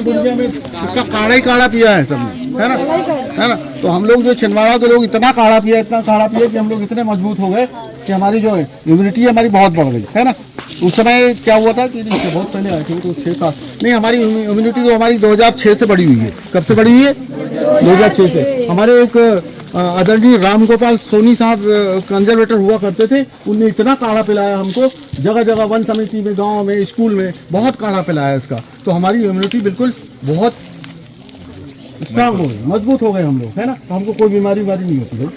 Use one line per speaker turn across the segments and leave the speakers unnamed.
7 गुर्जिया में इसका काढ़ा ही काढ़ा पिया है सबने, है ना। तो हम लोग जो छिंदवाड़ा के लोग इतना काढ़ा पिया कि हम लोग इतने मजबूत हो गए कि हमारी जो इम्यूनिटी हमारी बहुत बढ़ गई, है ना। उस समय क्या हुआ था कि बहुत पहले आए थे तो 6-7 नहीं, हमारी इम्यूनिटी तो हमारी 2006 से बढ़ी हुई है। कब से बढ़ी हुई है? 2006 से। हमारे एक आदरणीय राम गोपाल सोनी साहब कंजर्वेटर हुआ करते थे, उनने इतना काढ़ा पिलाया हमको, जगह जगह वन समिति में, गांव में, स्कूल में बहुत काढ़ा पिलाया इसका। तो हमारी इम्यूनिटी बिल्कुल बहुत स्ट्रांग हो गई, मजबूत हो गए हम लोग, है ना। तो हमको कोई बीमारी नहीं होती भाई।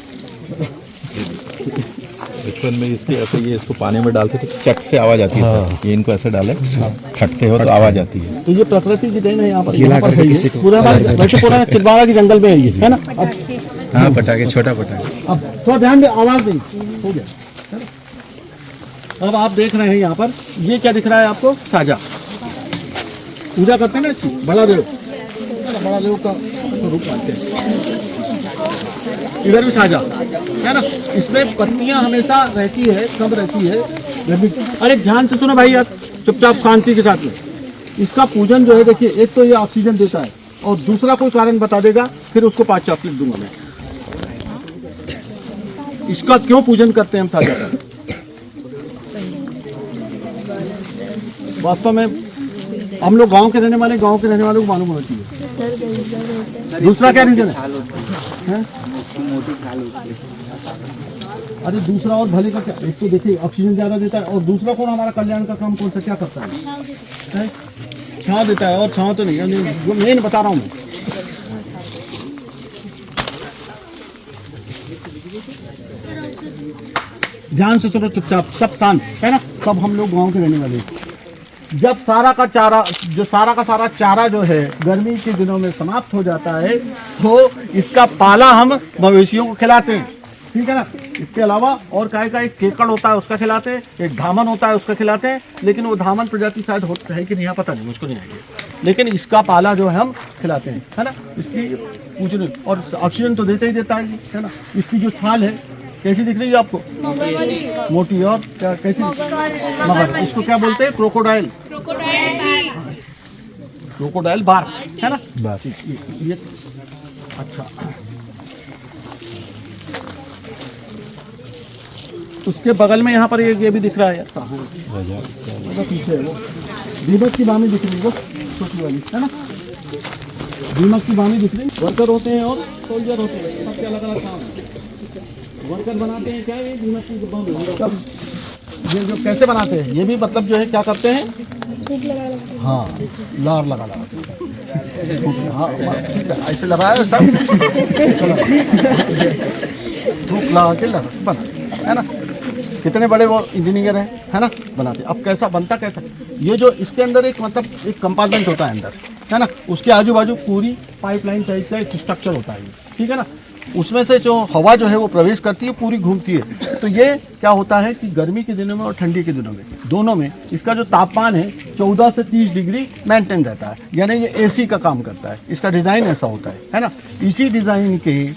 बचपन में इसके ऐसे ये इसको पानी में डालते थे, चट से आवाज आती है। ये इनको ऐसे डाले, फटते हो तो आवाज आती है।
तो ये प्रकृति की देन है। यहाँ पर पूरा वैसे पूरा छिंदवाड़ा के जंगल में है ये, है ना।
हाँ, पटाखे, छोटा पटाखे।
अब थोड़ा ध्यान दे, आवाज नहीं हो गया। अब आप देख रहे हैं यहाँ पर ये क्या दिख रहा है आपको? साजा पूजा करते हैं ना इसकी, बड़ा देव का रूप मानते हैं। इधर भी साजा, है ना। इसमें पत्तियां हमेशा रहती है, कब रहती है? अरे ध्यान से सुनो भाई यार, चुपचाप शांति के साथ में। इसका पूजन जो है, देखिए, एक तो ये ऑक्सीजन देता है और दूसरा कोई कारण बता देगा, फिर उसको 5 चॉकलेट दूंगा मैं। इसका क्यों पूजन करते हैं हम साजा का? वास्तव में हम लोग गांव के रहने वाले को मालूम होना चाहिए। दूसरा क्या रीजन है? अरे दूसरा और भले का क्या, एक तो देखिए ऑक्सीजन ज्यादा देता है और दूसरा कौन हमारा कल्याण का काम कौन सा क्या करता है? छांव देता है। और छांव तो नहीं, जो मेन बता रहा हूँ मैं। ध्यान से सुनो, चुपचाप, सब शांत, है ना। सब हम लोग गांव के रहने वाले। जब सारा का सारा चारा जो है गर्मी के दिनों में समाप्त हो जाता है, तो इसका पाला हम मवेशियों को खिलाते हैं, ठीक है ना। इसके अलावा और का एक केकड़ होता है, उसका खिलाते हैं। एक धामन होता है, उसका खिलाते हैं। लेकिन वो धामन प्रजाति शायद होता है कि नहीं, पता नहीं, मुझको नहीं आइडिया। लेकिन इसका पाला जो है हम खिलाते हैं, है ना। इसकी पूजन और ऑक्सीजन तो देता ही देता है ना। इसकी जो छाल है कैसी दिख रही है आपको? मोटी। और क्या कैसी? मगर। इसको क्या बोलते हैं? क्रोकोडाइल बार, है ना। बार। ये अच्छा। उसके बगल में यहाँ पर ये भी दिख रहा है यार, पीछे वो दीमक की बामी दिख रही है, वो छोटी वाली, है ना। दीमक की बामी दिख रही है। वर्कर होते हैं और सोल्जर होते हैं, सबके अलग अलग काम है। वर्कर बनाते हैं क्या? ये दीमक की बामी। ये जो कैसे बनाते हैं, ये भी मतलब जो है क्या करते हैं? हाँ, लार लगा हाँ, ऐसे लगाया सब धूप लगा के बना, है ना। कितने बड़े वो इंजीनियर है ना, बनाते। अब कैसा बनता, कैसा? ये जो इसके अंदर एक मतलब एक कंपार्टमेंट होता है अंदर, है ना। उसके आजू बाजू पूरी पाइपलाइन टाइप का एक स्ट्रक्चर होता है, ठीक है ना। उसमें से जो हवा जो है वो प्रवेश करती है, पूरी घूमती है। तो ये क्या होता है कि गर्मी के दिनों में और ठंडी के दिनों में, दोनों में इसका जो तापमान है 14 से 30 डिग्री मेंटेन रहता है। यानी ये एसी का काम करता है। इसका डिज़ाइन ऐसा होता है ना। इसी डिज़ाइन के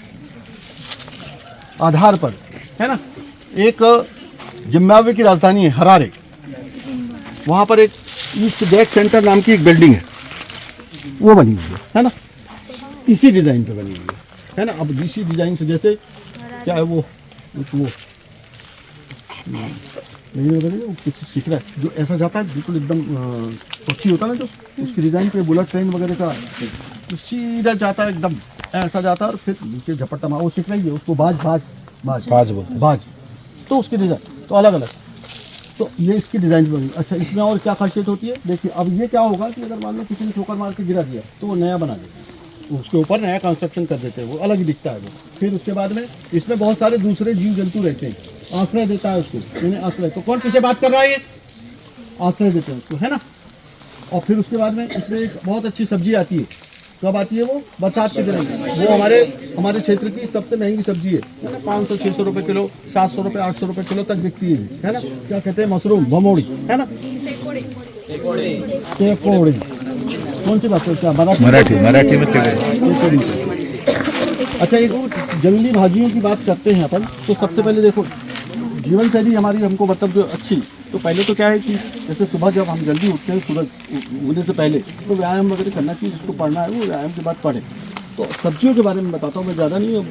आधार पर, है ना, एक जिम्बाब्वे की राजधानी है हरारे, वहाँ पर एक ईस्ट बैक सेंटर नाम की एक बिल्डिंग है, वो बनी हुई है ना। इसी डिज़ाइन पे बनी हुई है ना। अब इसी डिज़ाइन से, जैसे क्या है वो किसी सीख रहा है जो ऐसा जाता है, बिल्कुल एकदम पक्षी होता है ना, जो उसकी डिज़ाइन पे बुलेट ट्रेन वगैरह का, तो सीधा जाता है, एकदम ऐसा जाता है और फिर नीचे झपट्टा मार, वो सीख रही है उसको बाज। तो उसकी डिज़ाइन तो अलग अलग। तो ये इसकी डिज़ाइन बनी। अच्छा, इसमें और क्या खासियत होती है? देखिए, अब ये क्या होगा कि अगर मान लो किसी ने ठोकर मार के गिरा दिया तो वो नया बना देते हैं, उसके ऊपर नया कंस्ट्रक्शन कर देते हैं, वो अलग ही दिखता है वो। फिर उसके बाद में इसमें बहुत सारे दूसरे जीव जंतु रहते हैं, आश्रय देता है उसको, इन्हें आश्रय। तो कौन पीछे बात कर रहा है? ये आश्रय देते हैं उसको, है ना। और फिर उसके बाद में इसमें एक बहुत अच्छी सब्जी आती है। कब आती है वो? बरसात के दिनों में। वो हमारे क्षेत्र की सबसे महंगी सब्जी है ना। 500-600 रुपये किलो, 700 रुपये, 800 रुपये किलो तक बिकती है ना। क्या कहते हैं? मशरूम, भमोड़ी, है ना। टेकोड़ी। कौन सी बात है? मराठी में टेकोड़ी। अच्छा, एक जंगली भाजियों की बात करते हैं अपन, तो सबसे पहले देखो, जीवन शैली हमारी हमको मतलब जो अच्छी तो पहले तो क्या है कि जैसे सुबह जब हम जल्दी उठते हैं, सूरज उगने से पहले, तो व्यायाम वगैरह करना चाहिए। जिसको पढ़ना है वो व्यायाम के बाद पढ़े। तो सब्जियों के बारे में बताता हूँ मैं, ज़्यादा नहीं,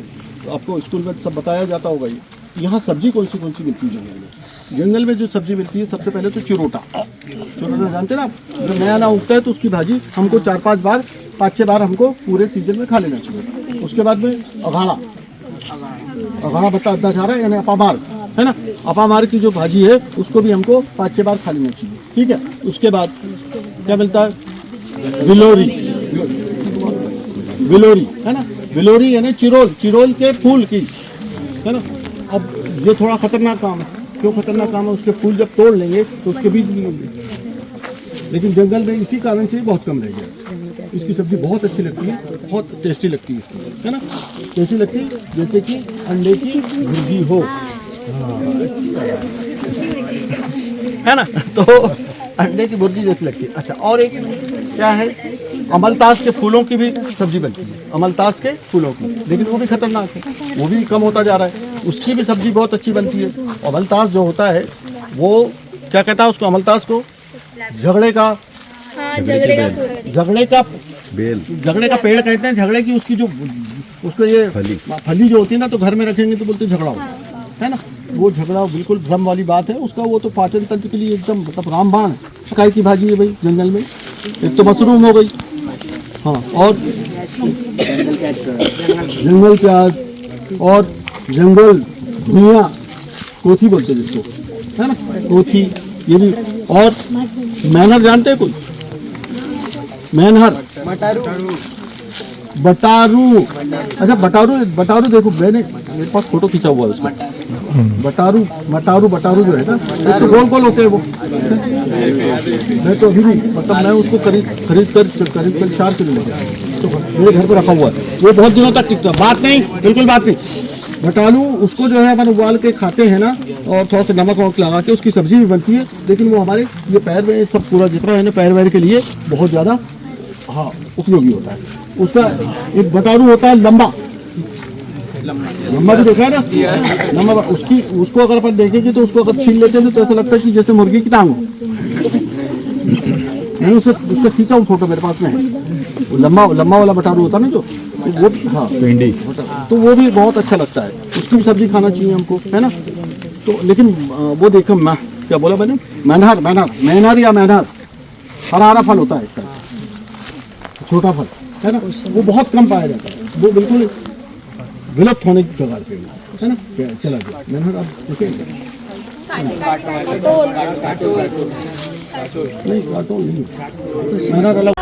आपको स्कूल में सब बताया जाता होगा। ये यहाँ सब्जी कौन सी मिलती है जंगल में? जंगल में जो सब्जी मिलती है, सबसे पहले तो चिरोटा जानते हैं ना आप? जब नया ना उगता है तो उसकी भाजी हमको 4-5 बार 5-6 बार हमको पूरे सीजन में खा लेना चाहिए। उसके बाद में अघाड़ा बता जा रहा है, यानी अपामार है ना, अपामार की जो भाजी है उसको भी हमको 5-6 बार खा लेना चाहिए, ठीक है। उसके बाद क्या मिलता है? विलोरी है ना, विलोरी यानी चिरोल के फूल की, है ना। अब ये थोड़ा खतरनाक काम है। क्यों खतरनाक काम है? उसके फूल जब तोड़ लेंगे तो उसके बीज नहीं होंगे, लेकिन जंगल में इसी कारण से बहुत कम रह गया। इसकी सब्जी बहुत अच्छी लगती है, बहुत टेस्टी लगती है इसकी, है ना। कैसी लगती है? जैसे कि अंडे की भुर्जी हो, है ना, तो अंडे की भुर्जी जैसी लगती है। अच्छा, और एक क्या है, अमलतास के फूलों की भी सब्जी बनती है, अमलतास के फूलों की, लेकिन वो भी खतरनाक है, वो भी कम होता जा रहा है। उसकी भी सब्जी बहुत अच्छी बनती है। अमलतास जो होता है वो क्या कहता है उसको, अमलतास को झगड़े का पेड़ कहते हैं। झगड़े की उसकी जो उसको ये फली जो होती है ना, तो घर में रखेंगे तो बोलते हैं झगड़ा हो, है ना। वो झगड़ा बिल्कुल भ्रम वाली बात है उसका। वो तो पाचन तंत्र के लिए एकदम मतलब रामबाण है। काय की भाजी है भाई जंगल में, एक तो मशरूम हो गई, हाँ, और जंगल प्याज और जंगल धनिया, कोथी बोलते हैं जिसको, है ना, कोथी, ये भी। और मैनर जानते हैं कोई? मैनहर, बटारू। अच्छा, बटारू देखो, मेरे पास फोटो खींचा हुआ है उसका। बटारू जो है ना, एक तो गोल होते हैं वो। मैं तो अभी भी मतलब मैं उसको करीब कर 4 किलो लेके आया, तो मेरे घर पर रखा हुआ है। वो बहुत दिनों तक टिकता, बात नहीं, बिल्कुल बात नहीं। बटालू उसको जो है अपन उबाल के खाते हैं ना, और थोड़ा सा नमक वमक लगा के उसकी सब्जी भी बनती है। लेकिन वो हमारे ये पैर में सब पूरा जितना है ना, पैर वैर के लिए बहुत ज़्यादा हाँ उपयोगी होता है। उसका एक बटारू होता है लंबा भी देखा है ना, लंबा। उसको अगर अपन देखेंगे तो उसको अगर छीन लेते हैं तो ऐसा लगता है कि जैसे मुर्गी की टांग हो। नहीं, उसका खींचा हूँ फोटो, मेरे पास में है। वो लंबा वाला बटारू होता है ना, जो वो हाँ भिंडी, तो वो भी बहुत अच्छा लगता है। उसकी भी सब्जी खाना चाहिए हमको, है ना। तो लेकिन वो देखो मैं क्या बोला मैंने, मैनहर या मैनहर, हरा फल होता है इसका, छोटा फल, है ना। वो बहुत कम पाया जाता है, वो बिल्कुल विलुप्त होने की कगार पे है ना, चला गया। मैनहर आप देखेंगे नहीं, काटोल नहीं, मैनहर अलग।